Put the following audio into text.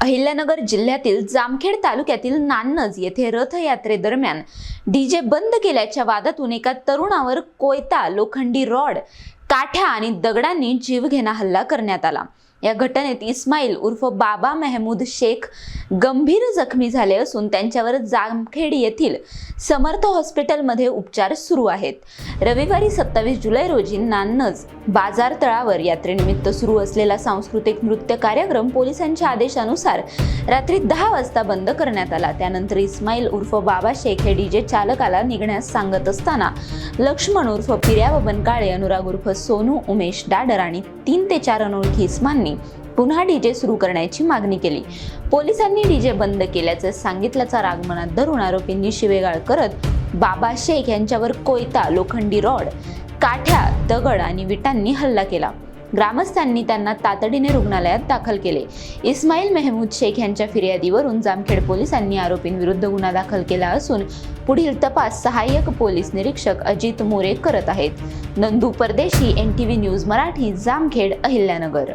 अहिल्यानगर जिल्ह्यातील जामखेड तालुक्यातील नान्नज येथे रथयात्रेदरम्यान डीजे बंद केल्याच्या वादातून एका तरुणावर कोयता, लोखंडी रॉड, काठ्या आणि दगडांनी जीवघेणा हल्ला करण्यात आला। या घटनेत इस्माईल उर्फ बाबा महमूद शेख गंभीर जखमी झाले असून त्यांच्यावर जामखेड येथील समर्थ हॉस्पिटलमध्ये उपचार सुरू आहेत। रविवारी 27 जुलै रोजी नान्नज बाजार तळावर यात्रेनिमित्त सुरू असलेला सांस्कृतिक नृत्य कार्यक्रम पोलिसांच्या आदेशानुसार रात्री 10 वाजता बंद करण्यात आला। त्यानंतर इस्माईल उर्फ बाबा शेख हे डीजे चालकाला निघण्यास सांगत असताना लक्ष्मण उर्फ पिर्या बबन काळे, अनुराग उर्फ सोनू उमेश डाडर आणि 3 ते 4 अनोळखी इस्मांनी पुन्हा डीजे सुरू करण्याची मागणी केली। पोलिसांनी डीजे बंद केल्याचे सांगितल्याचा राग मनात धरून आरोपींनी शिवेगाळ करत बाबा शेख यांच्यावर कोयता, लोखंडी रॉड, काठ्या, दगड आणि विटांनी हल्ला केला। ग्रामस्थांनी त्यांना तातडीने रुग्णालयात दाखल केले। इस्माईल महमूद शेख यांच्या फिर्यादीवरून जामखेड पोलिसांनी आरोपींविरुद्ध गुन्हा दाखल केला असून पुढील तपास सहाय्यक पोलीस निरीक्षक अजित मोरे करत आहेत। नंदू परदेशी, NTV न्यूज मराठी, जामखेड, अहिल्यानगर।